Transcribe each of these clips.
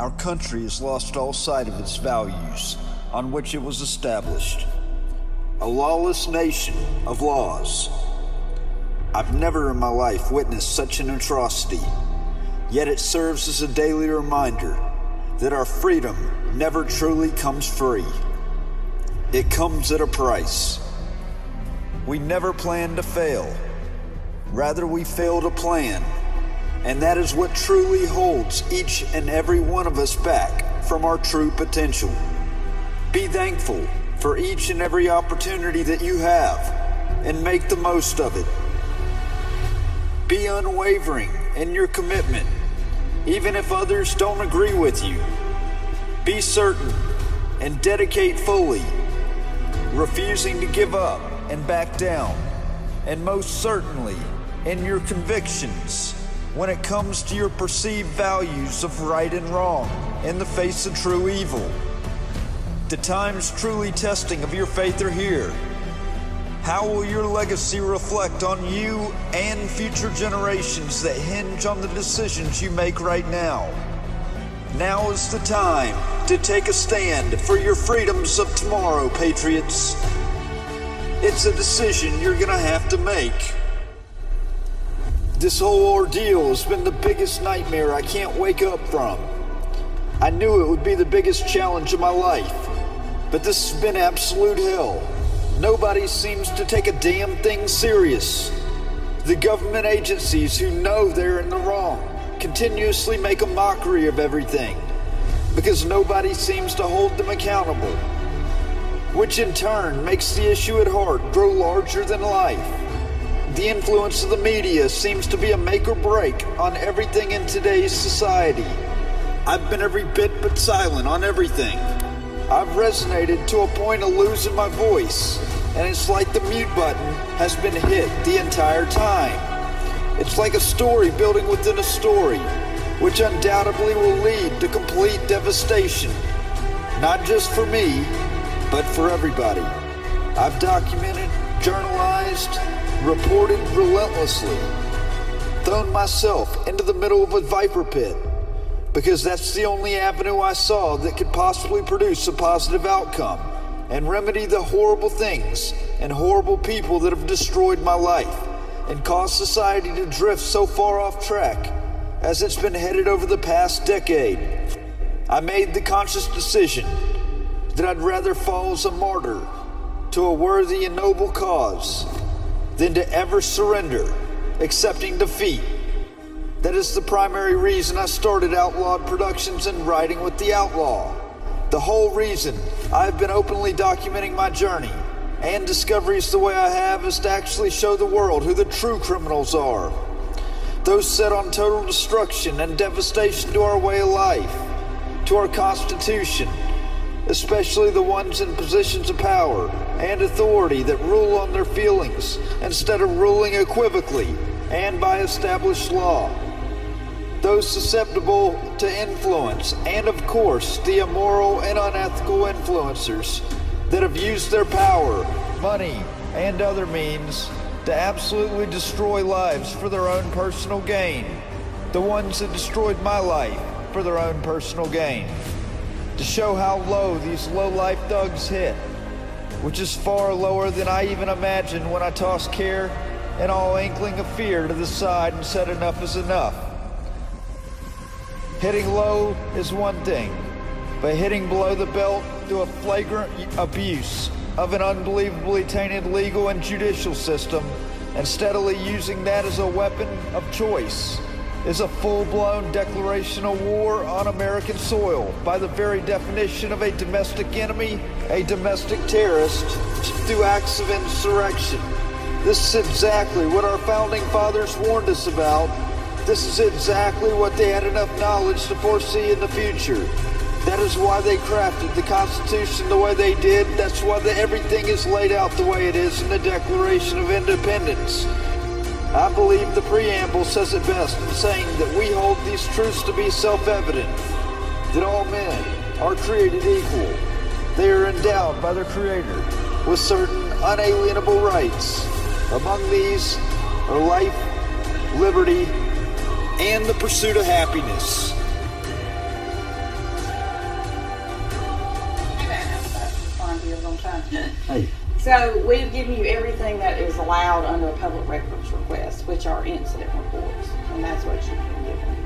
Our country has lost all sight of its values on which it was established. A lawless nation of laws. I've never in my life witnessed such an atrocity, yet it serves as a daily reminder that our freedom never truly comes free. It comes at a price. We never plan to fail. Rather, we fail to plan. And that is what truly holds each and every one of us back from our true potential. Be thankful for each and every opportunity that you have and make the most of it. Be unwavering in your commitment, even if others don't agree with you. Be certain and dedicate fully, refusing to give up and back down, and most certainly in your convictions when it comes to your perceived values of right and wrong in the face of true evil. The times truly testing of your faith are here. How will your legacy reflect on you and future generations that hinge on the decisions you make right now? Now is the time to take a stand for your freedoms of tomorrow, Patriots. It's a decision you're gonna have to make. This whole ordeal has been the biggest nightmare I can't wake up from. I knew it would be the biggest challenge of my life, but this has been absolute hell. Nobody seems to take a damn thing serious. The government agencies who know they're in the wrong continuously make a mockery of everything because nobody seems to hold them accountable, which in turn makes the issue at heart grow larger than life. The influence of the media seems to be a make or break on everything in today's society. I've been every bit but silent on everything. I've resonated to a point of losing my voice, and it's like the mute button has been hit the entire time. It's like a story building within a story, which undoubtedly will lead to complete devastation. Not just for me, but for everybody. I've documented, journalized, reported relentlessly, thrown myself into the middle of a viper pit, because that's the only avenue I saw that could possibly produce a positive outcome and remedy the horrible things and horrible people that have destroyed my life and caused society to drift so far off track as it's been headed over the past decade. I made the conscious decision that I'd rather fall as a martyr to a worthy and noble cause than to ever surrender, accepting defeat. That is the primary reason I started Outlawed Productions and Writing with the Outlaw. The whole reason I've been openly documenting my journey and discoveries the way I have is to actually show the world who the true criminals are. Those set on total destruction and devastation to our way of life, to our Constitution, especially the ones in positions of power and authority that rule on their feelings instead of ruling equivocally and by established law. Those susceptible to influence, and of course the immoral and unethical influencers that have used their power, money, and other means to absolutely destroy lives for their own personal gain. The ones that destroyed my life for their own personal gain. To show how low these low-life thugs hit, which is far lower than I even imagined when I tossed care and all inkling of fear to the side and said enough is enough. Hitting low is one thing, but hitting below the belt through a flagrant abuse of an unbelievably tainted legal and judicial system and steadily using that as a weapon of choice is a full-blown declaration of war on American soil by the very definition of a domestic enemy, a domestic terrorist, through acts of insurrection. This is exactly what our founding fathers warned us about. This is exactly what they had enough knowledge to foresee in the future. That is why they crafted the Constitution the way they did. That's why everything is laid out the way it is in the Declaration of Independence. I believe the preamble says it best in saying that we hold these truths to be self-evident, that all men are created equal. They are endowed by their Creator with certain unalienable rights. Among these are life, liberty, and the pursuit of happiness. time deals on time. Hey. So we've given you everything that is allowed under a public records request, which are incident reports, and that's what you've been given.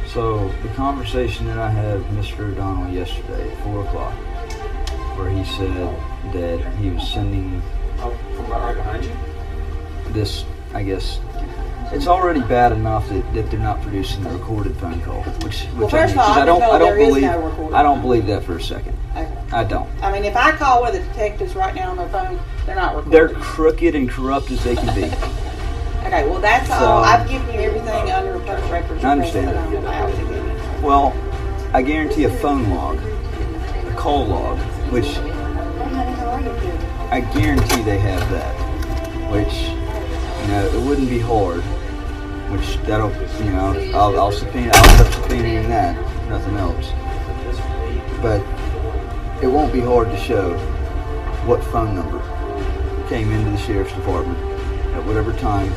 So the conversation that I had with Mr. O'Donnell yesterday at 4 o'clock, where he said that he was sending from right behind you? this, I guess, it's already bad enough that they're not producing the recorded phone call, which First of all, I don't believe that for a second. Okay. I don't. I mean, if I call one of the detectives right now on their phone, they're not recording. They're crooked and corrupt as they can be. Okay, well that's all. I've given you everything under a public records I understand that I'm allowed to give you. Well, I guarantee a phone log, a call log, which I guarantee they have that, which, you know, it wouldn't be hard, which that'll, you know, I'll subpoena, I'll end up subpoenaing that, nothing else. But it won't be hard to show what phone number came into the sheriff's department at whatever time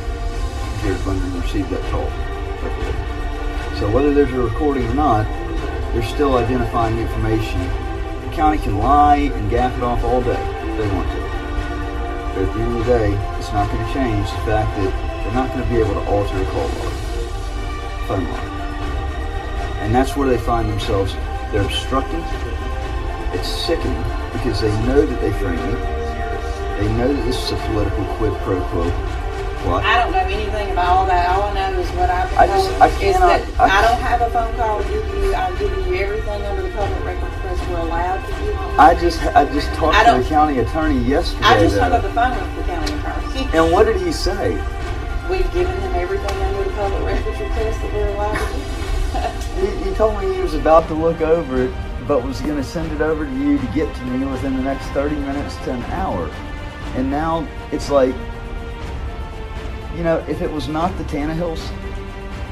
Jared Bundrant received that call. So whether there's a recording or not, they're still identifying information. The county can lie and gaff it off all day if they want to. But at the end of the day, it's not going to change the fact that they're not going to be able to alter a call log, phone log. And that's where they find themselves. They're obstructing. It's sickening because they know that they frame it. They know that this is a political quid pro quo. What? I don't know anything about all that. All I know is what I've been told is that I don't have a phone call to give you. I've given you everything under the public records request we're allowed to give you. I just talked to the county attorney yesterday. I just hung up the phone with the county attorney. And what did he say? We've given him everything under the public records request that we're allowed to do. He told me he was about to look over it, but was going to send it over to you to get to me within the next 30 minutes to an hour. And now it's like, you know, if it was not the Tannehills,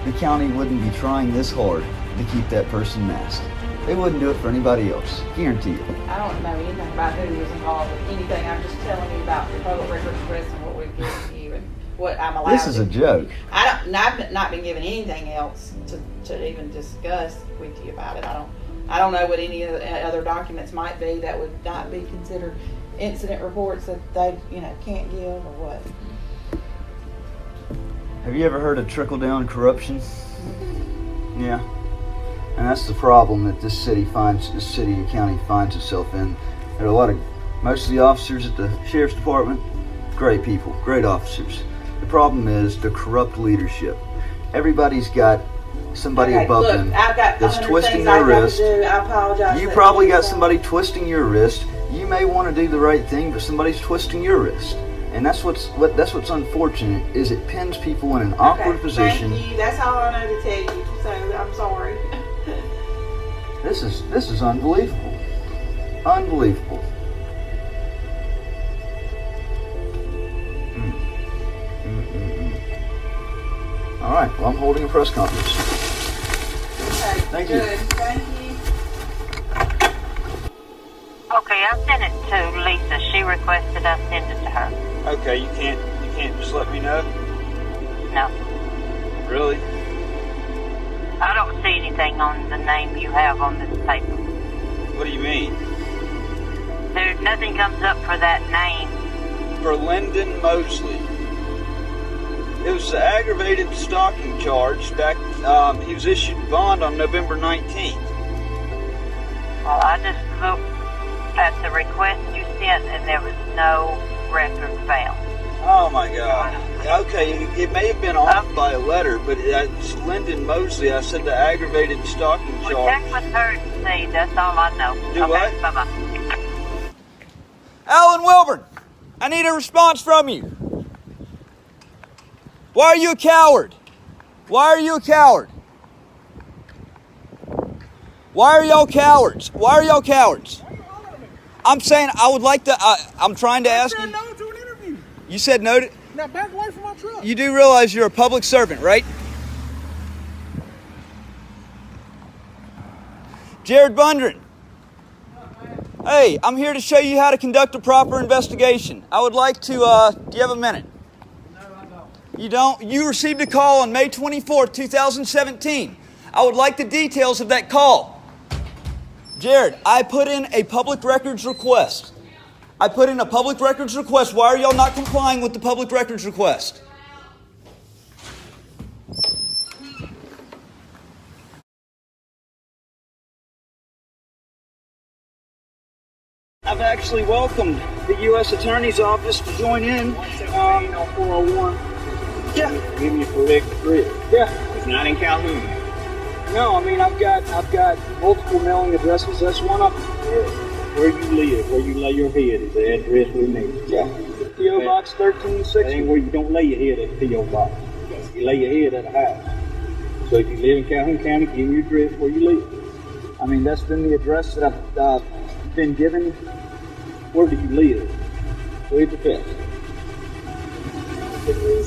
the county wouldn't be trying this hard to keep that person masked. They wouldn't do it for anybody else. Guarantee you. I don't know anything about who was involved with anything. I'm just telling you about the public records request and what we've given you and what I'm allowed. This is a joke. I've not been given anything else to even discuss with you about it. I don't know what any of the other documents might be that would not be considered incident reports that they, you know, can't give or what. Have you ever heard of trickle-down corruption? Yeah. And that's the problem that this city and county finds itself in. There are most of the officers at the sheriff's department, great people, great officers. The problem is the corrupt leadership. Everybody's got somebody above them that's twisting their wrist. I apologize. You probably got somebody twisting your wrist. You may want to do the right thing, but somebody's twisting your wrist. And that's what's unfortunate, is it pins people in an awkward position. Thank you. That's all I know to tell you. So I'm sorry. This is unbelievable. Unbelievable. All right. Well, I'm holding a press conference. Okay. Thank Good. you. Thank you. Okay, I sent it to Lisa. She requested I send it to her. Okay, you can't just let me know? No. Really? I don't see anything on the name you have on this paper. What do you mean? There's nothing comes up for that name. For Lyndon Mosley. It was an aggravated stalking charge back, he was issued bond on November 19th. Well, I just looked at the request you sent and there was no record found. Oh my God. Okay, it may have been off by a letter, but it's Lyndon Mosley. I said the aggravated stalking charge. Well, check with her to see. That's all I know. Do okay, what? Bye-bye. Alan Wilburn, I need a response from you. Why are you a coward? Why are you a coward? Why are y'all cowards? Why are y'all cowards? I'm saying I would like to, I'm trying to ask you. I said no to an interview. You said no to? Now back away from my truck. You do realize you're a public servant, right? Jared Bundrant. Hey, I'm here to show you how to conduct a proper investigation. I would like to, do you have a minute? No, I don't. You don't? You received a call on May 24th, 2017. I would like the details of that call. Jared, I put in a public records request. I put in a public records request. Why are y'all not complying with the public records request? I've actually welcomed the U.S. Attorney's Office to join in. 401. Yeah. Give me a correct address. Yeah. It's not in Calhoun. No, I mean I've got multiple mailing addresses. That's one of them. Where you live, where you lay your head is the address we need. Yeah. P.O. Box 1360. That ain't where you don't lay your head at the P.O. Box. You lay your head at a house. So if you live in Calhoun County, give me your address where you live. I mean, that's been the address that I've been given. Where do you live? Where's the fence?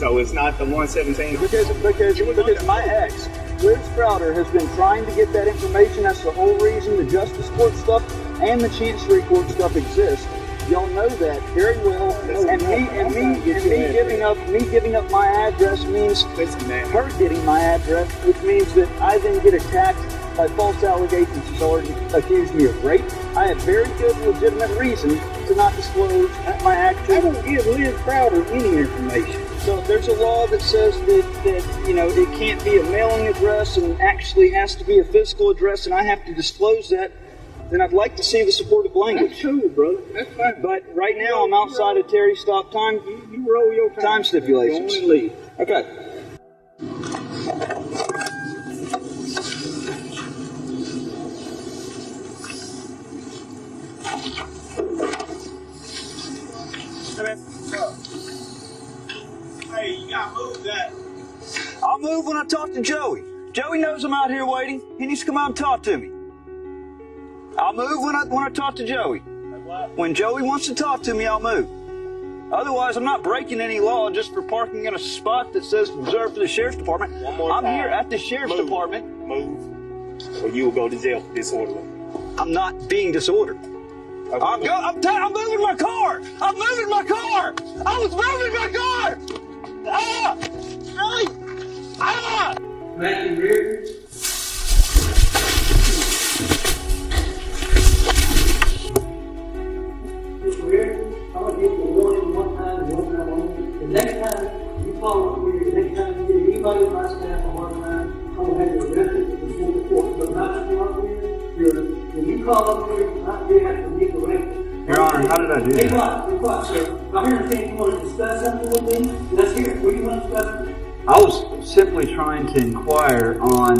So it's not the 117? Because my ex, Liz Crowder, has been trying to get that information. That's the whole reason the Justice Court stuff and the Chancery Court stuff exists. Y'all know that very well. And me giving up my address means her getting my address, which means that I then get attacked by false allegations. She's already accused me of rape. I have very good legitimate reason to not disclose my actual. I don't give Liz Crowder any information. So there's a law that says that it can't be a mailing address and actually has to be a physical address, and I have to disclose that. Then I'd like to see the supportive language. That's cool, brother. That's fine. But right now I'm outside of Terry stop time. You roll your Time stipulations. Go on and leave. Okay. Hey, you gotta move that. I'll move when I talk to Joey. Joey knows I'm out here waiting. He needs to come out and talk to me. I'll move when I talk to Joey. When Joey wants to talk to me, I'll move. Otherwise, I'm not breaking any law just for parking in a spot that says reserved for the Sheriff's Department. One more I'm time. here at the Sheriff's Department. Move, or you will go to jail for disorderly. I'm not being disordered. Okay. I'm moving my car. I'm moving my car. I was moving my car. Ah! Really? Ah! Matthew Reardon. Mr. Reardon, I'm going to give you a warning one time and one time only. The next time you follow up with me, the next time you give anybody in my staff a hard time, I'm going to have you arrested before the court. But not to come up here, when you call up here, not you have to make a record. Your Honor, how did I do that? Be quiet, sir. I'm here to say you want to discuss something with me. Let's hear it. What do you want to discuss? I was simply trying to inquire on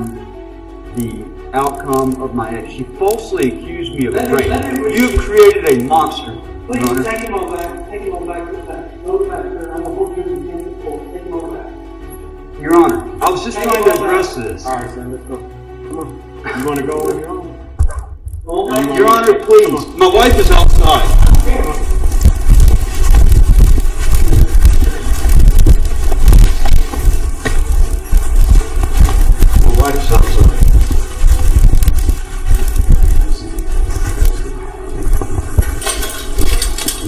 the outcome of my ex. She falsely accused me of rape. You've created a monster. Please, Your Honor. take him on back. Take him on back this time. Go back, sir. I'm going to hold you in the court. Take him on back. Your Honor, I was just trying to address this. All right, son, let's go. Come on. You want to go on your own? Your Honor, please. My wife is outside. My wife is outside.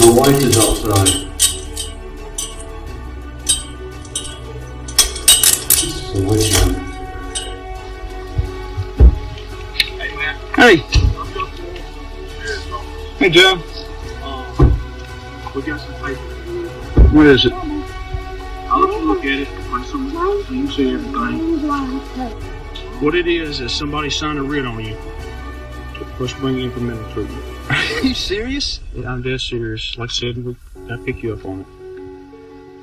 My wife is outside. This is a witch hunt. Hey. Hey, Joe. We got some papers. What is it? I'll let you look at it. Find some, so you can see everything. What it is somebody signed a writ on you. Let's bring incremental treatment. Are you serious? Yeah, I'm dead serious. Like I said, I'll pick you up on it.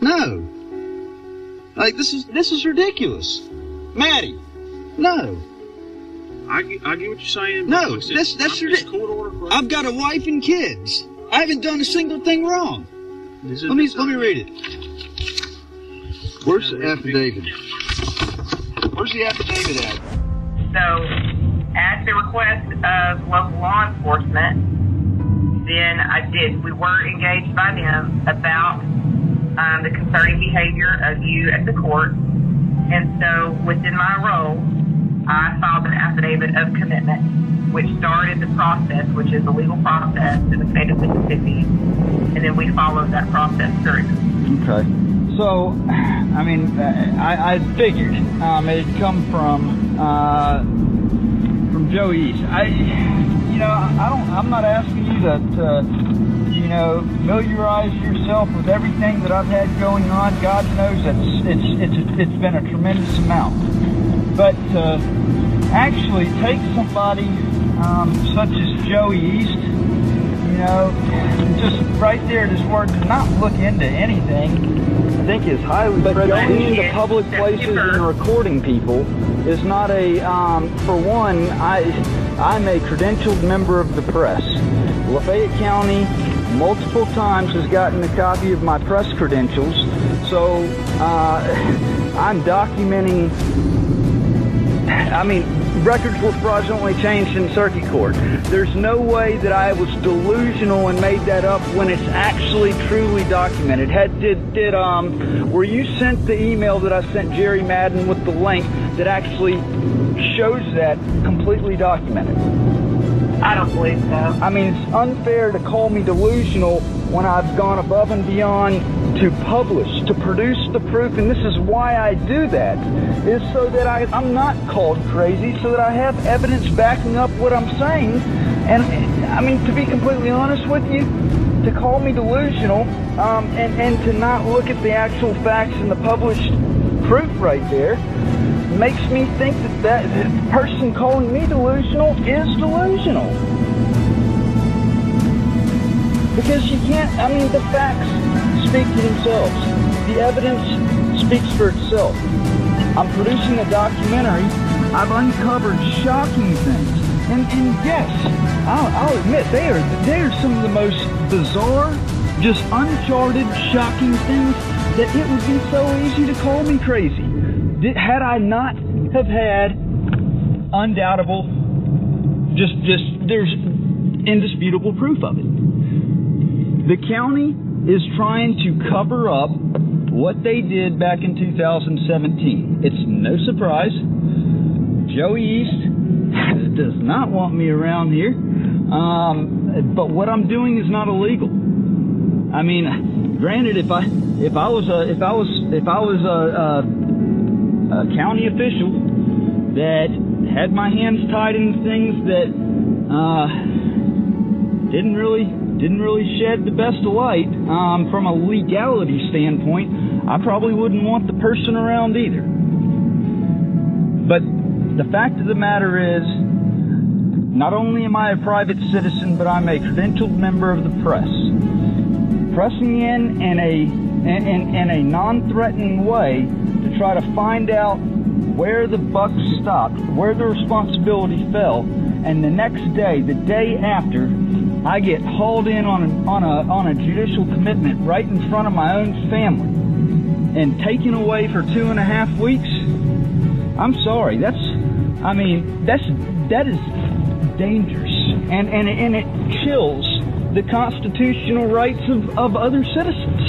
No. Like this is ridiculous. Maddie. No. I get what you're saying. No, like I said, that's it's a court order for I've got a wife and kids. I haven't done a single thing wrong. Let me read it. Where's the affidavit? Where's the affidavit at? So, at the request of local law enforcement, then we were engaged by them about the concerning behavior of you at the court. And so, within my role, I filed an affidavit of commitment, which started the process, which is the legal process in the state of Mississippi, and then we followed that process through. Okay. So, I mean, I figured it had come from Joe East. I'm not asking you to familiarize yourself with everything that I've had going on. God knows that it's been a tremendous amount. But actually take somebody such as Joey East, just right there, this word, not look into anything. I think is highly going into public places and recording people is not a, for one, I'm a credentialed member of the press. Lafayette County multiple times has gotten a copy of my press credentials, so I'm documenting, records were fraudulently changed in circuit court. There's no way that I was delusional and made that up when it's actually truly documented. Were you sent the email that I sent Jerry Madden with the link that actually shows that completely documented? I don't believe so. It's unfair to call me delusional when I've gone above and beyond to publish, to produce the proof, and this is why I do that, is so that I'm not called crazy, so that I have evidence backing up what I'm saying. And to be completely honest with you, to call me delusional and to not look at the actual facts and the published proof right there makes me think that person calling me delusional is delusional. Because you can't, the facts speak for themselves. The evidence speaks for itself. I'm producing a documentary. I've uncovered shocking things. And yes, I'll admit, they are some of the most bizarre, just uncharted, shocking things that it would be so easy to call me crazy. Had I not have had undoubtable, there's indisputable proof of it. The county is trying to cover up what they did back in 2017. It's no surprise. Joey East does not want me around here. But what I'm doing is not illegal. Granted, if I was a county official that had my hands tied in things that didn't really shed the best of light from a legality standpoint, I probably wouldn't want the person around either. But the fact of the matter is, not only am I a private citizen, but I'm a credentialed member of the press. Pressing in a non-threatening way to try to find out where the buck stopped, where the responsibility fell, and the next day, the day after, I get hauled in on a judicial commitment right in front of my own family and taken away for 2.5 weeks. I'm sorry. That is dangerous, and it chills the constitutional rights of other citizens.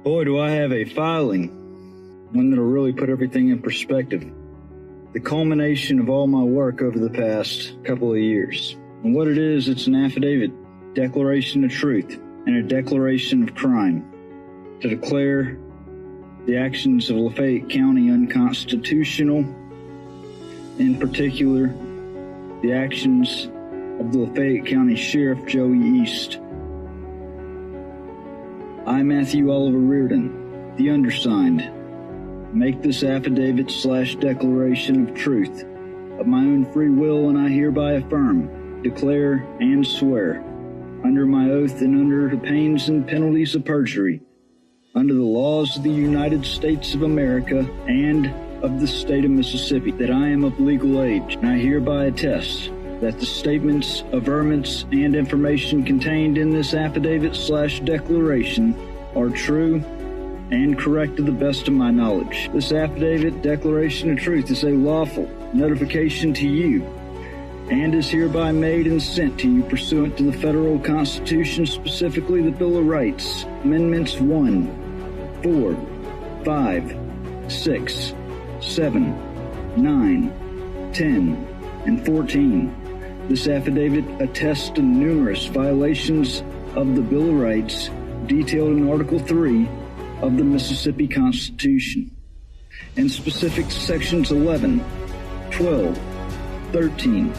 Boy, do I have a filing, one that'll really put everything in perspective. The culmination of all my work over the past couple of years. And what it is, it's an affidavit, declaration of truth, and a declaration of crime. to declare the actions of Lafayette County unconstitutional, in particular, the actions of the Lafayette County Sheriff Joey East. I, Matthew Oliver Reardon, the undersigned, make this affidavit/declaration of truth of my own free will, and I hereby affirm, declare, and swear, under my oath and under the pains and penalties of perjury, under the laws of the United States of America and of the state of Mississippi, that I am of legal age, and I hereby attest that the statements, averments, and information contained in this affidavit/declaration are true and correct to the best of my knowledge. This affidavit declaration of truth is a lawful notification to you and is hereby made and sent to you pursuant to the federal Constitution, specifically the Bill of Rights, Amendments 1, 4, 5, 6, 7, 9, 10, and 14. This affidavit attests to numerous violations of the Bill of Rights detailed in Article 3 of the Mississippi Constitution, and specific sections 11, 12, 13,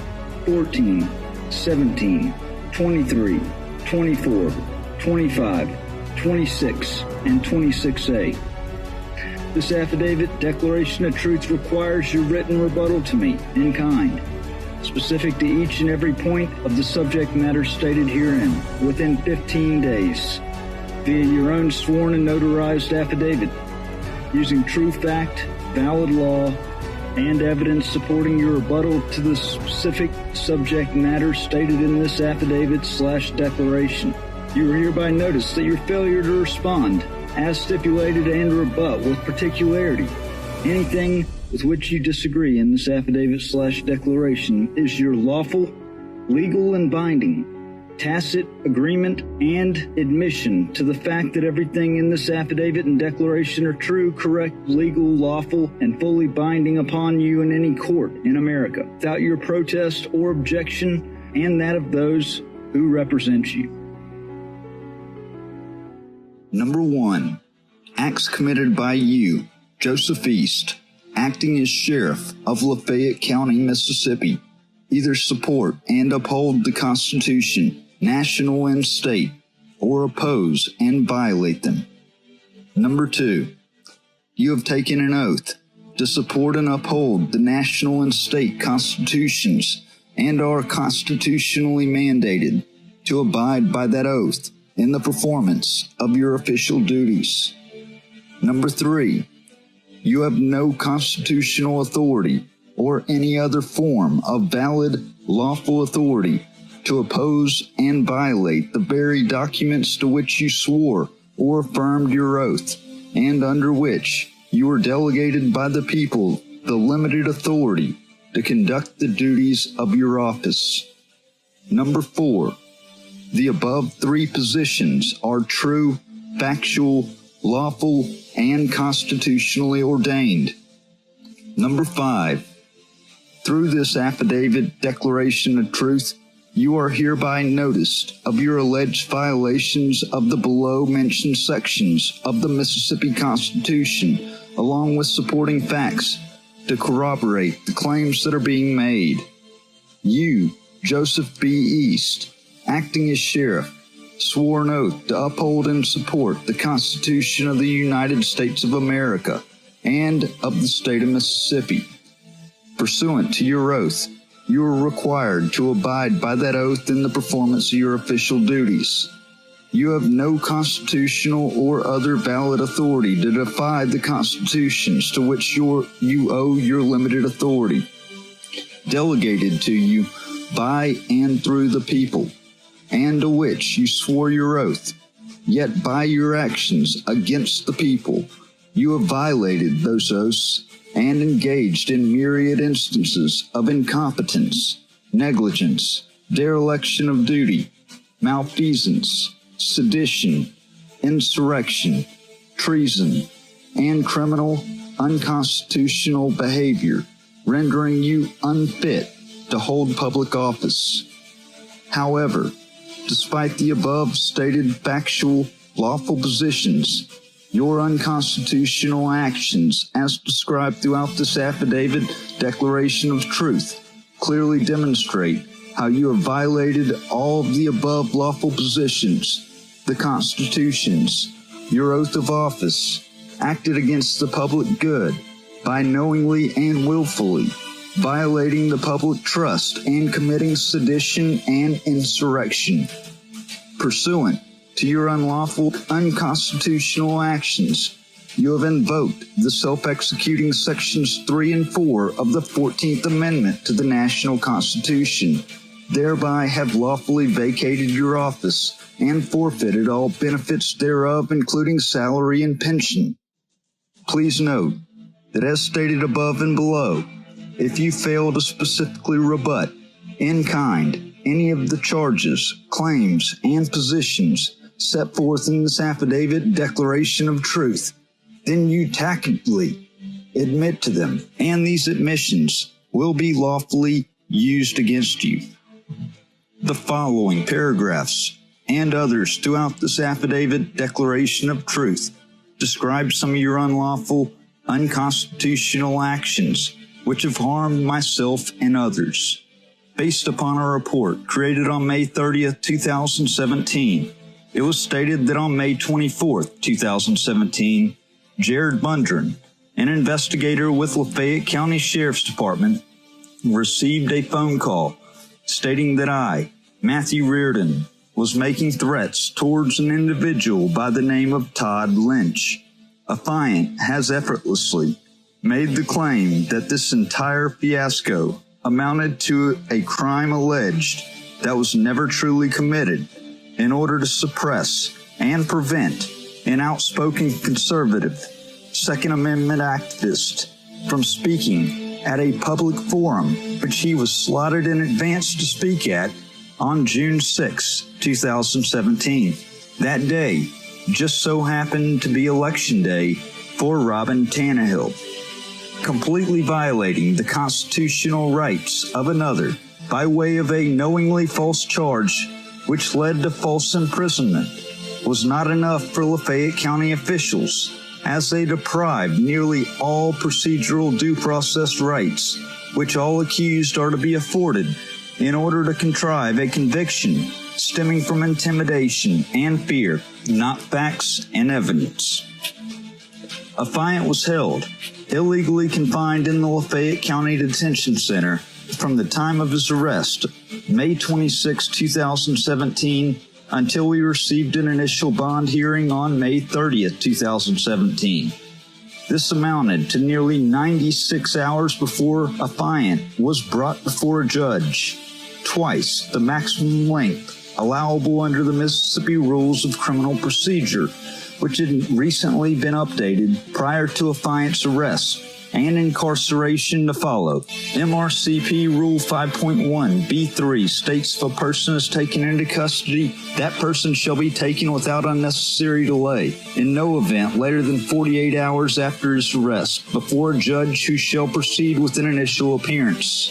14, 17, 23, 24, 25, 26, and 26A. This affidavit declaration of truth requires your written rebuttal to me in kind, specific to each and every point of the subject matter stated herein, within 15 days, via your own sworn and notarized affidavit, using true fact, valid law, and evidence supporting your rebuttal to the specific subject matter stated in this affidavit/declaration. You are hereby noticed that your failure to respond, as stipulated, and rebut with particularity anything with which you disagree in this affidavit/declaration is your lawful, legal, and binding tacit agreement and admission to the fact that everything in this affidavit and declaration are true, correct, legal, lawful, and fully binding upon you in any court in America, without your protest or objection and that of those who represent you. Number 1. Acts committed by you, Joseph East, acting as Sheriff of Lafayette County, Mississippi, either support and uphold the Constitution, national and state, or oppose and violate them. Number 2. You have taken an oath to support and uphold the national and state constitutions and are constitutionally mandated to abide by that oath in the performance of your official duties. Number 3. You have no constitutional authority or any other form of valid, lawful authority to oppose and violate the very documents to which you swore or affirmed your oath, and under which you were delegated by the people the limited authority to conduct the duties of your office. Number 4. The above 3 positions are true, factual, lawful, and constitutionally ordained. Number 5. Through this affidavit declaration of truth, you are hereby noticed of your alleged violations of the below-mentioned sections of the Mississippi Constitution, along with supporting facts to corroborate the claims that are being made. You, Joseph B. East, acting as Sheriff, swore an oath to uphold and support the Constitution of the United States of America and of the state of Mississippi. Pursuant to your oath, you are required to abide by that oath in the performance of your official duties. You have no constitutional or other valid authority to defy the constitutions to which you owe your limited authority, delegated to you by and through the people, and to which you swore your oath, yet by your actions against the people, you have violated those oaths and engaged in myriad instances of incompetence, negligence, dereliction of duty, malfeasance, sedition, insurrection, treason, and criminal, unconstitutional behavior, rendering you unfit to hold public office. However, despite the above stated factual, lawful positions, Your unconstitutional actions, as described throughout this affidavit, declaration of truth, clearly demonstrate how you have violated all of the above lawful positions, the constitutions, your oath of office, acted against the public good by knowingly and willfully violating the public trust and committing sedition and insurrection. Pursuant to your unlawful, unconstitutional actions, you have invoked the self-executing Sections 3 and 4 of the 14th Amendment to the National Constitution, thereby have lawfully vacated your office and forfeited all benefits thereof, including salary and pension. Please note that as stated above and below, if you fail to specifically rebut, in kind, any of the charges, claims, and positions set forth in this affidavit declaration of truth, then you tacitly admit to them, and these admissions will be lawfully used against you. The following paragraphs and others throughout this affidavit declaration of truth describe some of your unlawful, unconstitutional actions which have harmed myself and others. Based upon a report created on May 30th, 2017, it was stated that on May 24th, 2017, Jared Bundren, an investigator with Lafayette County Sheriff's Department, received a phone call stating that I, Matthew Reardon, was making threats towards an individual by the name of Todd Lynch. Affiant has effortlessly made the claim that this entire fiasco amounted to a crime alleged that was never truly committed in order to suppress and prevent an outspoken conservative Second Amendment activist from speaking at a public forum which he was slotted in advance to speak at on June 6, 2017. That day just so happened to be Election Day for Robin Tannehill, completely violating the constitutional rights of another by way of a knowingly false charge which led to false imprisonment was not enough for Lafayette County officials, as they deprived nearly all procedural due process rights which all accused are to be afforded in order to contrive a conviction stemming from intimidation and fear, not facts and evidence. Affiant was held illegally confined in the Lafayette County Detention Center from the time of his arrest, May 26, 2017, until we received an initial bond hearing on May 30, 2017. This amounted to nearly 96 hours before Affiant was brought before a judge, twice the maximum length allowable under the Mississippi Rules of Criminal Procedure, which had recently been updated prior to Affiant's arrest and incarceration to follow. MRCP Rule 5.1b3 states if a person is taken into custody, that person shall be taken without unnecessary delay, in no event later than 48 hours after his arrest, before a judge who shall proceed with an initial appearance.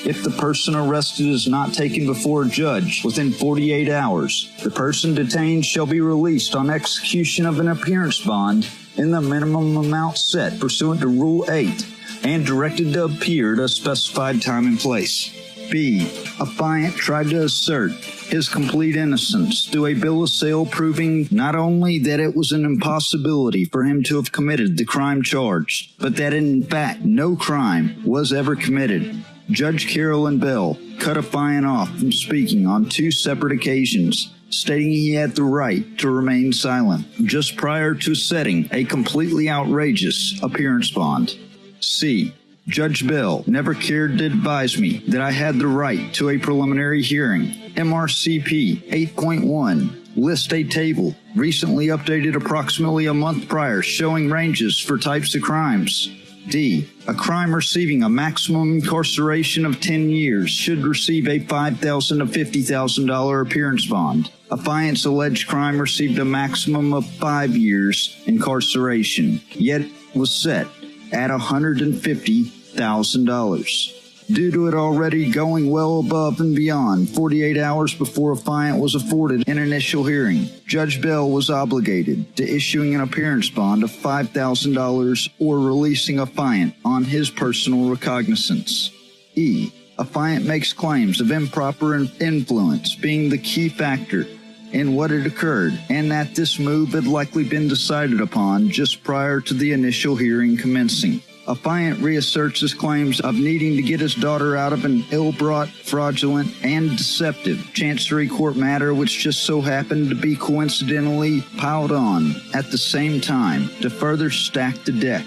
If the person arrested is not taken before a judge within 48 hours, the person detained shall be released on execution of an appearance bond in the minimum amount set pursuant to Rule 8 and directed to appear at a specified time and place. B. Affiant tried to assert his complete innocence through a bill of sale proving not only that it was an impossibility for him to have committed the crime charged, but that in fact no crime was ever committed. Judge Carolyn Bell cut Affiant off from speaking on 2 separate occasions, stating he had the right to remain silent just prior to setting a completely outrageous appearance bond. C. Judge Bell never cared to advise me that I had the right to a preliminary hearing. MRCP 8.1 lists a table recently updated approximately a month prior showing ranges for types of crimes. D. A crime receiving a maximum incarceration of 10 years should receive a $5,000 to $50,000 appearance bond. Affiant's alleged crime received a maximum of 5 years incarceration, yet was set at $150,000. Due to it already going well above and beyond 48 hours before Affiant was afforded an initial hearing, Judge Bell was obligated to issuing an appearance bond of $5,000 or releasing Affiant on his personal recognizance. Affiant makes claims of improper influence being the key factor in what had occurred, and that this move had likely been decided upon just prior to the initial hearing commencing. Affiant reasserts his claims of needing to get his daughter out of an ill-brought, fraudulent, and deceptive Chancery Court matter which just so happened to be coincidentally piled on at the same time to further stack the deck.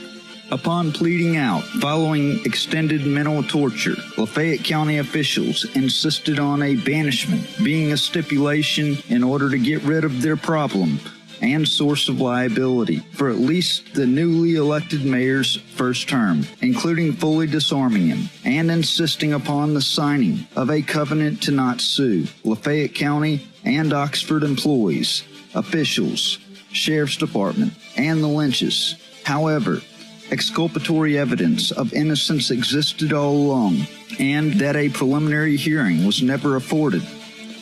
Upon pleading out, following extended mental torture, Lafayette County officials insisted on a banishment being a stipulation in order to get rid of their problem and source of liability for at least the newly elected mayor's first term, including fully disarming him and insisting upon the signing of a covenant to not sue Lafayette County and Oxford employees, officials, Sheriff's Department, and the Lynches. However, exculpatory evidence of innocence existed all along, and that a preliminary hearing was never afforded.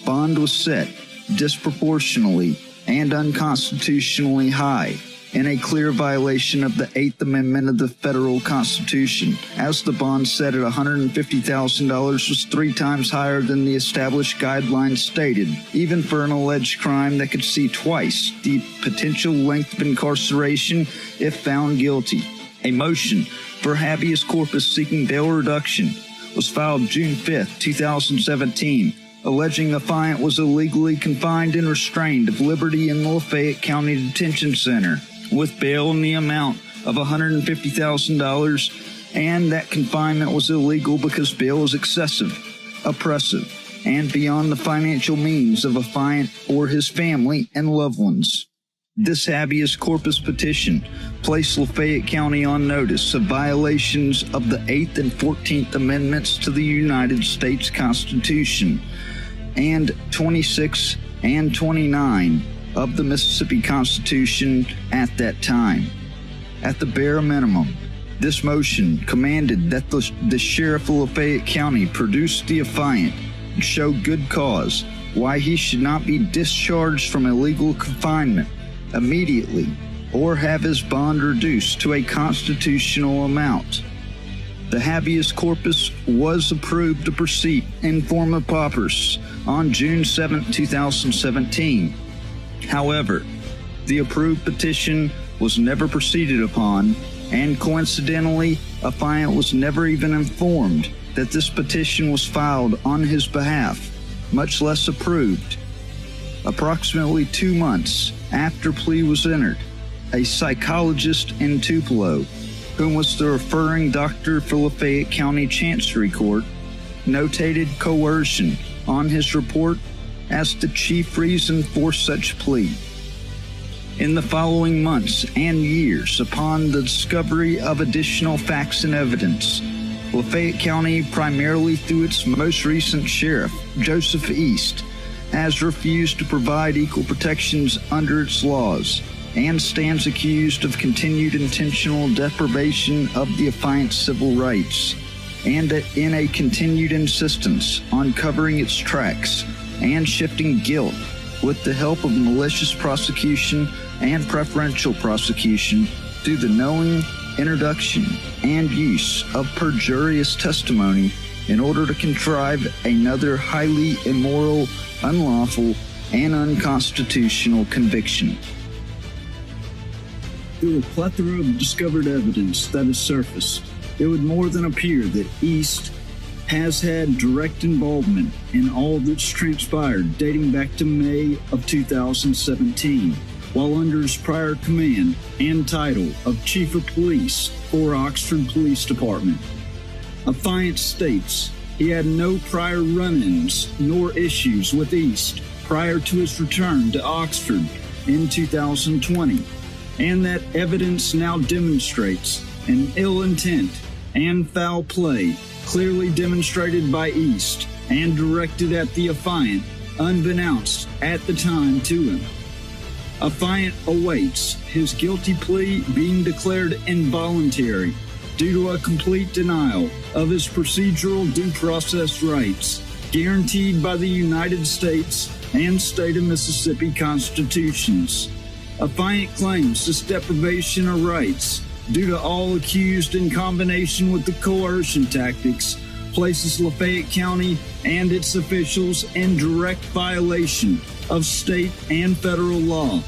Bond was set disproportionately and unconstitutionally high, in a clear violation of the 8th Amendment of the Federal Constitution, as the bond set at $150,000 was 3 times higher than the established guidelines stated, even for an alleged crime that could see twice the potential length of incarceration if found guilty. A motion for habeas corpus seeking bail reduction was filed June 5, 2017, alleging Affiant was illegally confined and restrained of liberty in the Lafayette County Detention Center with bail in the amount of $150,000, and that confinement was illegal because bail was excessive, oppressive, and beyond the financial means of Affiant or his family and loved ones. This habeas corpus petition placed Lafayette County on notice of violations of the 8th and 14th Amendments to the United States Constitution and 26 and 29 of the Mississippi Constitution at that time. At the bare minimum, this motion commanded that the Sheriff of Lafayette County produce the Affiant and show good cause why he should not be discharged from illegal confinement immediately or have his bond reduced to a constitutional amount. The habeas corpus was approved to proceed in forma pauperis on June 7, 2017. However, the approved petition was never proceeded upon, and coincidentally, Affiant was never even informed that this petition was filed on his behalf, much less approved. Approximately 2 months after plea was entered, a psychologist in Tupelo, whom was the referring doctor for Lafayette County Chancery Court, notated coercion on his report as the chief reason for such plea. In the following months and years, upon the discovery of additional facts and evidence, Lafayette County, primarily through its most recent sheriff, Joseph East, has refused to provide equal protections under its laws and stands accused of continued intentional deprivation of the Affiant's civil rights, and in a continued insistence on covering its tracks and shifting guilt with the help of malicious prosecution and preferential prosecution through the knowing introduction and use of perjurious testimony in order to contrive another highly immoral, unlawful, and unconstitutional conviction. Through a plethora of discovered evidence that has surfaced, it would more than appear that East has had direct involvement in all that's transpired dating back to May of 2017, while under his prior command and title of Chief of Police for Oxford Police Department. Affiant states he had no prior run-ins nor issues with East prior to his return to Oxford in 2020, and that evidence now demonstrates an ill intent and foul play clearly demonstrated by East and directed at the Affiant unbeknownst at the time to him. Affiant awaits his guilty plea being declared involuntary due to a complete denial of his procedural due process rights, guaranteed by the United States and state of Mississippi constitutions. Affiant claims this deprivation of rights, due to all accused in combination with the coercion tactics, places Lafayette County and its officials in direct violation of state and federal law,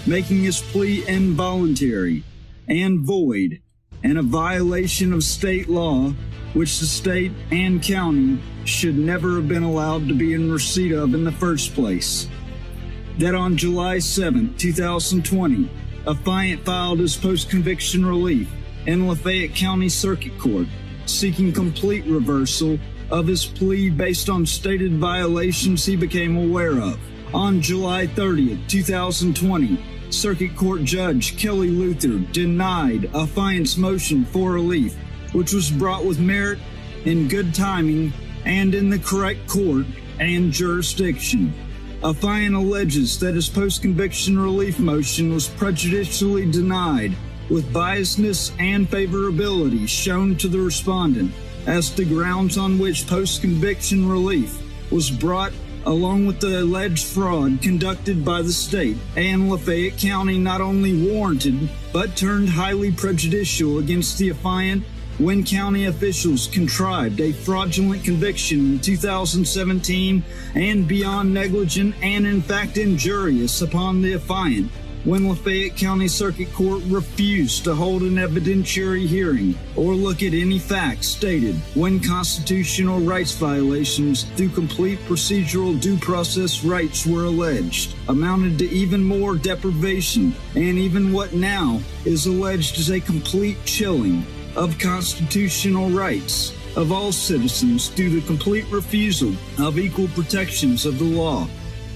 making his plea involuntary and void, and a violation of state law, which the state and county should never have been allowed to be in receipt of in the first place. That on July 7, 2020, Affiant filed his post-conviction relief in Lafayette County Circuit Court, seeking complete reversal of his plea based on stated violations he became aware of. On July 30, 2020, Circuit Court Judge Kelly Luther denied Affiant's motion for relief, which was brought with merit, in good timing, and in the correct court and jurisdiction. Affiant alleges that his post-conviction relief motion was prejudicially denied, with biasness and favorability shown to the respondent as to grounds on which post-conviction relief was brought, along with the alleged fraud conducted by the state and Lafayette County, not only warranted but turned highly prejudicial against the affiant when county officials contrived a fraudulent conviction in 2017 and beyond negligent and in fact injurious upon the affiant when Lafayette County Circuit Court refused to hold an evidentiary hearing or look at any facts stated when constitutional rights violations through complete procedural due process rights were alleged, amounted to even more deprivation, and even what now is alleged as a complete chilling of constitutional rights of all citizens through the complete refusal of equal protections of the law.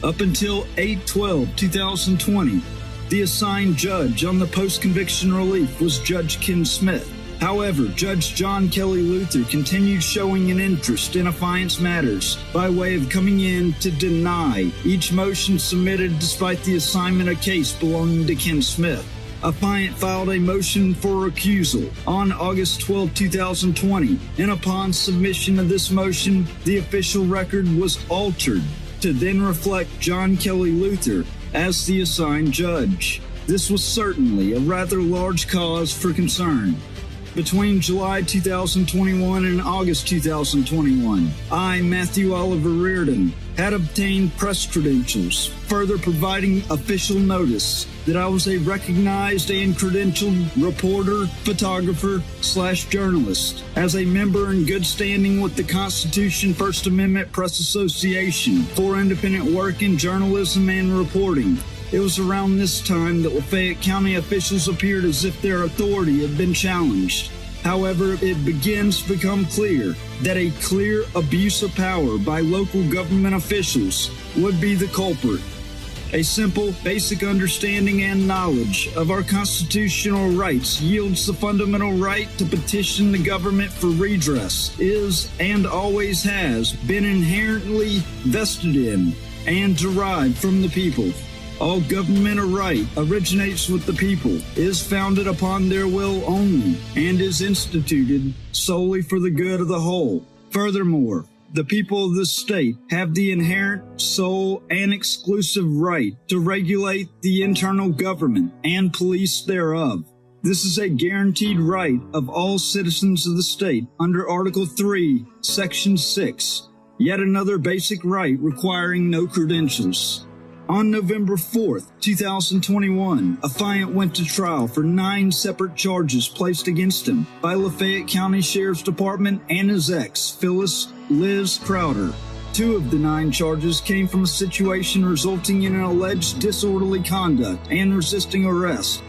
Up until 8/12/2020, the assigned judge on the post-conviction relief was Judge Ken Smith. However, Judge John Kelly Luther continued showing an interest in affiance matters by way of coming in to deny each motion submitted despite the assignment of case belonging to Ken Smith. Affiant filed a motion for recusal on August 12, 2020, and upon submission of this motion, the official record was altered to then reflect John Kelly Luther as the assigned judge. This was certainly a rather large cause for concern. Between July 2021 and August 2021, I, Matthew Oliver Reardon, had obtained press credentials, further providing official notice that I was a recognized and credentialed reporter, photographer, / journalist, as a member in good standing with the Constitution First Amendment Press Association for independent work in journalism and reporting. It was around this time that Lafayette County officials appeared as if their authority had been challenged. However, it begins to become clear that a clear abuse of power by local government officials would be the culprit. A simple, basic understanding and knowledge of our constitutional rights yields the fundamental right to petition the government for redress is, and always has, been inherently vested in and derived from the people. All government or right originates with the people, is founded upon their will only, and is instituted solely for the good of the whole. Furthermore, the people of this state have the inherent, sole, and exclusive right to regulate the internal government and police thereof. This is a guaranteed right of all citizens of the state under Article 3, Section 6, yet another basic right requiring no credentials. On November 4th, 2021, Affiant went to trial for 9 separate charges placed against him by Lafayette County Sheriff's Department and his ex, Phyllis Liz Crowder. 2 of the 9 charges came from a situation resulting in an alleged disorderly conduct and resisting arrest.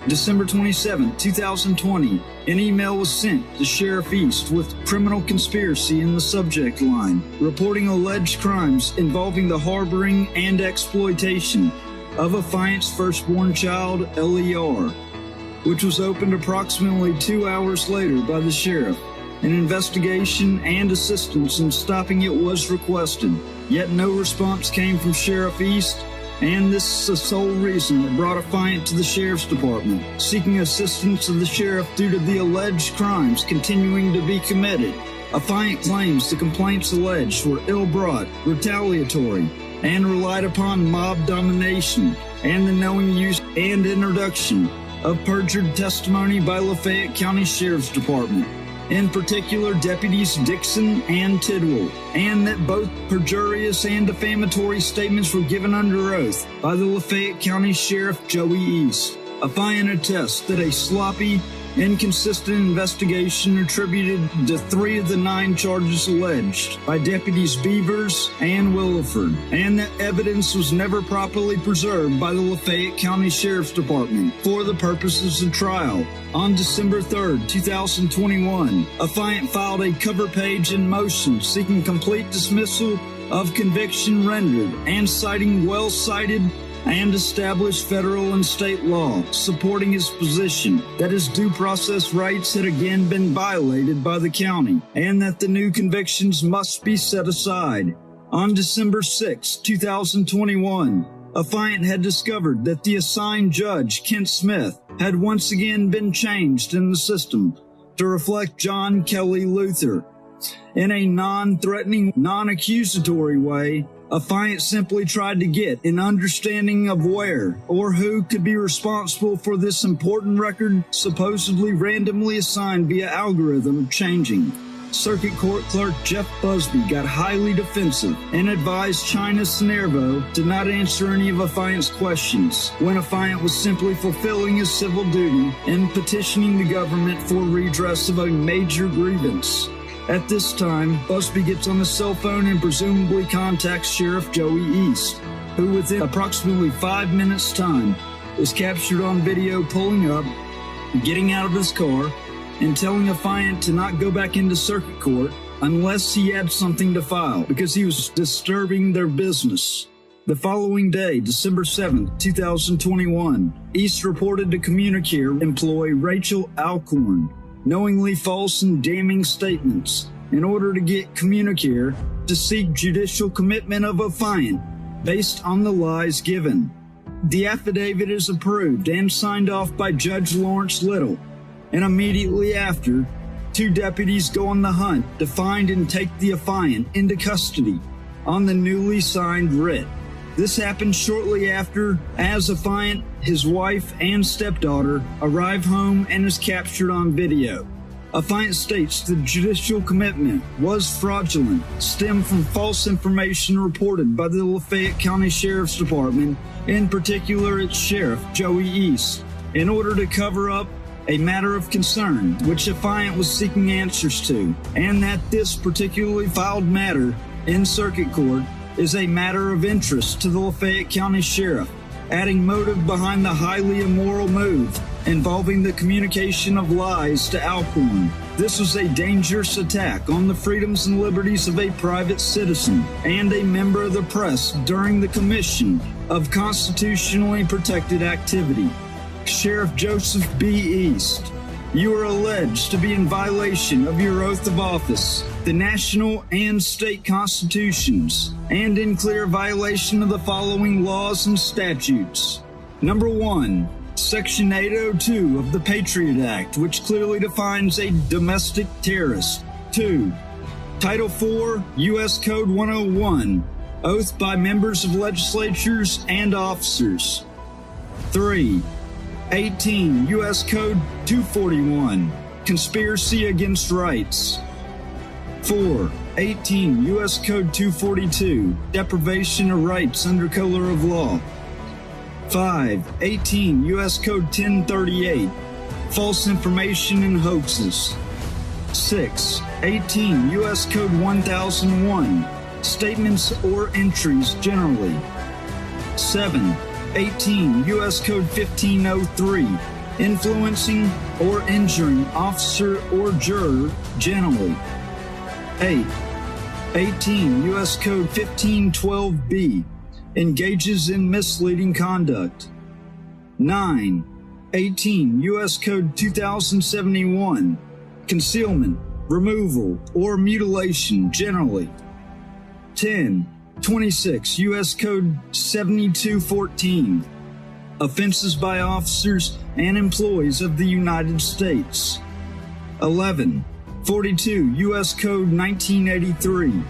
December 27, 2020, an email was sent to Sheriff East with criminal conspiracy in the subject line, reporting alleged crimes involving the harboring and exploitation of Affiant's firstborn child, LER, which was opened approximately 2 hours later by the sheriff. An investigation and assistance in stopping it was requested, yet no response came from Sheriff East and this is the sole reason that brought Affiant to the Sheriff's Department, seeking assistance of the Sheriff due to the alleged crimes continuing to be committed. Affiant claims the complaints alleged were ill-brought, retaliatory, and relied upon mob domination and the knowing use and introduction of perjured testimony by Lafayette County Sheriff's Department, in particular Deputies Dixon and Tidwell, and that both perjurious and defamatory statements were given under oath by the Lafayette County Sheriff Joey East. Affiant attests that a sloppy, inconsistent investigation attributed to 3 of the 9 charges alleged by Deputies Beavers and Williford, and that evidence was never properly preserved by the Lafayette County Sheriff's Department for the purposes of trial. On December 3, 2021, Affiant filed a cover page in motion seeking complete dismissal of conviction rendered and citing well-cited and established federal and state law supporting his position that his due process rights had again been violated by the county and that the new convictions must be set aside. On December 6, 2021, Affiant had discovered that the assigned judge, Kent Smith, had once again been changed in the system to reflect John Kelly Luther. In a non-threatening, non-accusatory way, Affiant simply tried to get an understanding of where or who could be responsible for this important record supposedly randomly assigned via algorithm changing. Circuit Court Clerk Jeff Busby got highly defensive and advised China Sinervo to not answer any of Affiant's questions when Affiant was simply fulfilling his civil duty and petitioning the government for redress of a major grievance. At this time, Busby gets on the cell phone and presumably contacts Sheriff Joey East, who within approximately 5 minutes' time is captured on video pulling up, getting out of his car, and telling Affiant to not go back into circuit court unless he had something to file because he was disturbing their business. The following day, December 7, 2021, East reported to Communicare employee Rachel Alcorn knowingly false and damning statements in order to get Communicare to seek judicial commitment of Affiant based on the lies given. The affidavit is approved and signed off by Judge Lawrence Little, and immediately after, 2 deputies go on the hunt to find and take the Affiant into custody on the newly signed writ. This happened shortly after, as Affiant, his wife, and stepdaughter arrive home and is captured on video. Affiant states the judicial commitment was fraudulent, stemmed from false information reported by the Lafayette County Sheriff's Department, in particular its Sheriff, Joey East, in order to cover up a matter of concern which Affiant was seeking answers to, and that this particularly filed matter in circuit court is a matter of interest to the Lafayette County Sheriff, adding motive behind the highly immoral move involving the communication of lies to Alcorn. This was a dangerous attack on the freedoms and liberties of a private citizen and a member of the press during the commission of constitutionally protected activity. Sheriff Joseph B. East, you are alleged to be in violation of your oath of office, the national and state constitutions, and in clear violation of the following laws and statutes. Number 1, Section 802 of the Patriot Act, which clearly defines a domestic terrorist. 2, Title 4, U.S. Code 101, oath by members of legislatures and officers. 3, 18 U.S. Code 241, conspiracy against rights. 4, 18 U.S. Code 242, deprivation of rights under color of law. 5, 18 U.S. Code 1038, false information and hoaxes. 6, 18 U.S. Code 1001, statements or entries generally. 7, 18 U.S. Code 1503, influencing or injuring officer or juror generally. 8, 18 U.S. Code 1512B, engages in misleading conduct. 9, 18 U.S. Code 2071, concealment, removal, or mutilation generally. 10, 26. U.S. Code 7214. Offenses by officers and employees of the United States. 11. 42. U.S. Code 1983.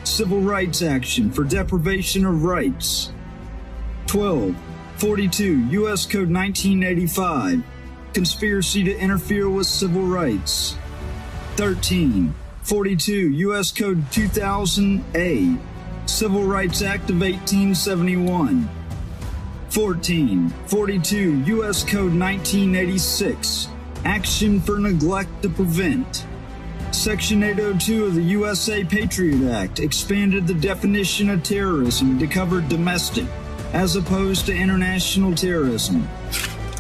Civil rights action for deprivation of rights. 12. 42. U.S. Code 1985. Conspiracy to interfere with civil rights. 13. 42. U.S. Code 2000A. Civil Rights Act of 1871. 14. 42. U.S. Code 1986. Action for neglect to prevent. Section 802 of the USA Patriot Act expanded the definition of terrorism to cover domestic as opposed to international terrorism.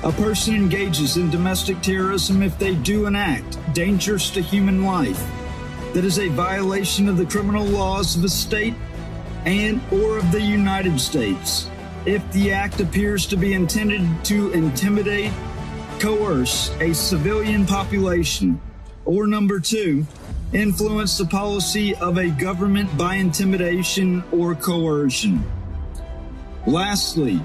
A person engages in domestic terrorism if they do an act dangerous to human life that is a violation of the criminal laws of a state and or of the United States. If the act appears to be intended to intimidate, coerce a civilian population, or number 2, influence the policy of a government by intimidation or coercion. Lastly,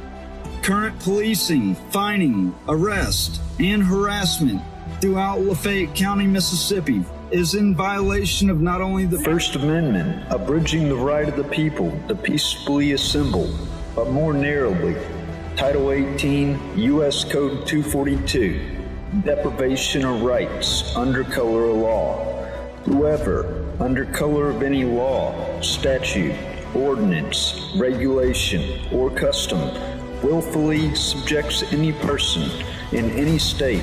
current policing, fining, arrest, and harassment throughout Lafayette County, Mississippi is in violation of not only the First Amendment, abridging the right of the people to peacefully assemble, but more narrowly, Title 18, U.S. Code 242, deprivation of rights under color of law. Whoever, under color of any law, statute, ordinance, regulation, or custom, willfully subjects any person in any state,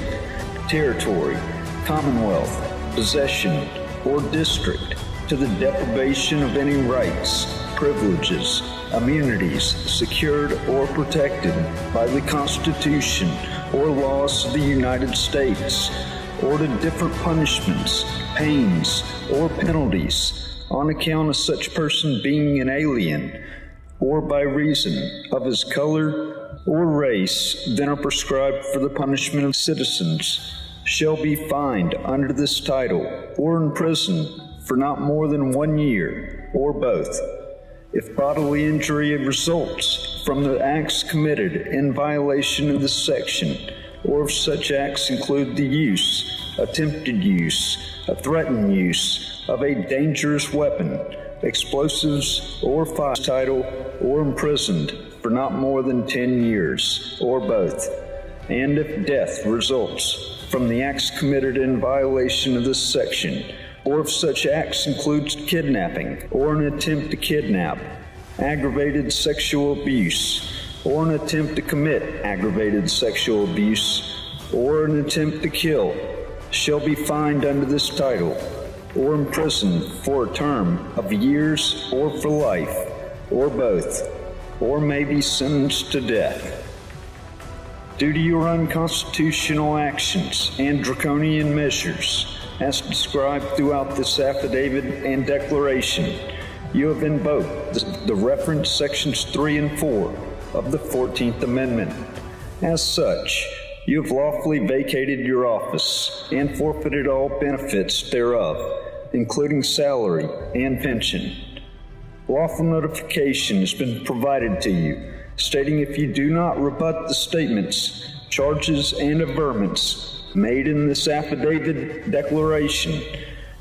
territory, commonwealth, possession, or district to the deprivation of any rights, privileges, immunities secured or protected by the Constitution or laws of the United States, or to different punishments, pains, or penalties on account of such person being an alien, or by reason of his color or race than are prescribed for the punishment of citizens, shall be fined under this title, or imprisoned for not more than 1 year, or both. If bodily injury results from the acts committed in violation of this section, or if such acts include the use, attempted use, a threatened use of a dangerous weapon, explosives, or fire, title, or imprisoned for not more than 10 years, or both. And if death results from the acts committed in violation of this section, or if such acts includes kidnapping, or an attempt to kidnap, aggravated sexual abuse, or an attempt to commit aggravated sexual abuse, or an attempt to kill, shall be fined under this title, or imprisoned for a term of years or for life, or both, or may be sentenced to death. Due to your unconstitutional actions and draconian measures, as described throughout this affidavit and declaration, you have invoked the referenced sections 3 and 4 of the 14th Amendment. As such, you have lawfully vacated your office and forfeited all benefits thereof, including salary and pension. Lawful notification has been provided to you, stating if you do not rebut the statements, charges, and averments made in this affidavit declaration,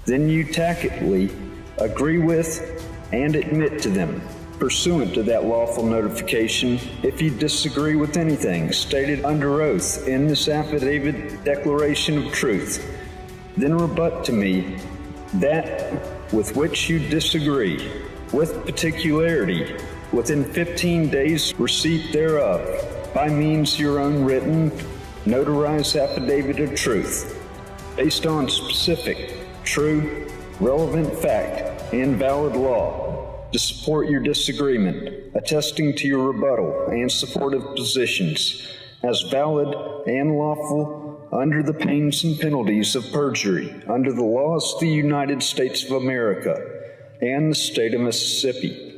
then you tacitly agree with and admit to them. Pursuant to that lawful notification, if you disagree with anything stated under oath in this affidavit declaration of truth, then rebut to me that with which you disagree, with particularity, within 15 days receipt thereof, by means of your own written, notarized affidavit of truth, based on specific, true, relevant fact, and valid law, to support your disagreement, attesting to your rebuttal and supportive positions as valid and lawful under the pains and penalties of perjury under the laws of the United States of America and the state of Mississippi.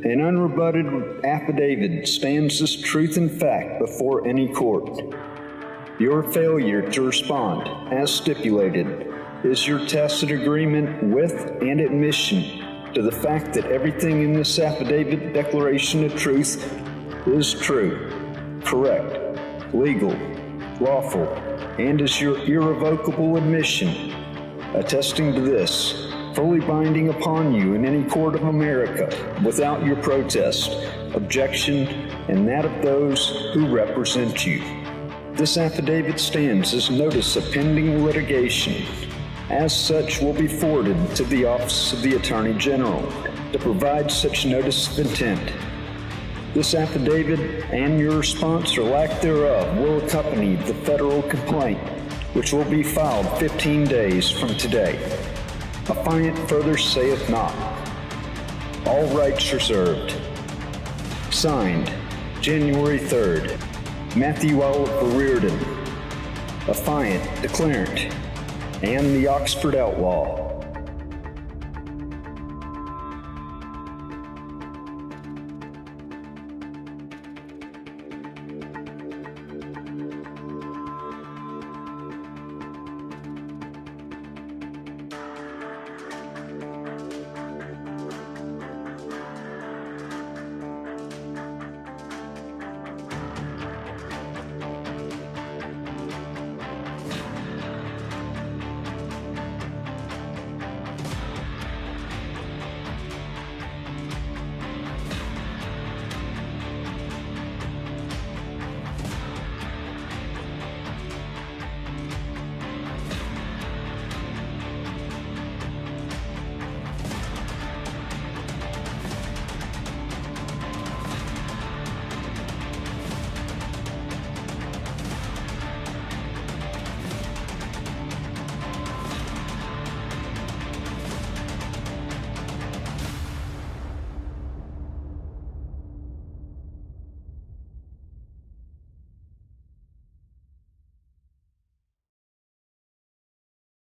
An unrebutted affidavit stands as truth and fact before any court. Your failure to respond, as stipulated, is your tacit agreement with and admission to the fact that everything in this affidavit declaration of truth is true, correct, legal, lawful, and is your irrevocable admission, attesting to this, fully binding upon you in any court of America without your protest, objection, and that of those who represent you. This affidavit stands as notice of pending litigation. As such, will be forwarded to the Office of the Attorney General to provide such notice of intent. This affidavit and your response or lack thereof will accompany the federal complaint, which will be filed 15 days from today. Affiant further saith not. All rights reserved. Signed, January 3rd, Matthew Oliver Reardon, Affiant Declarant, and the Oxford Outlaw.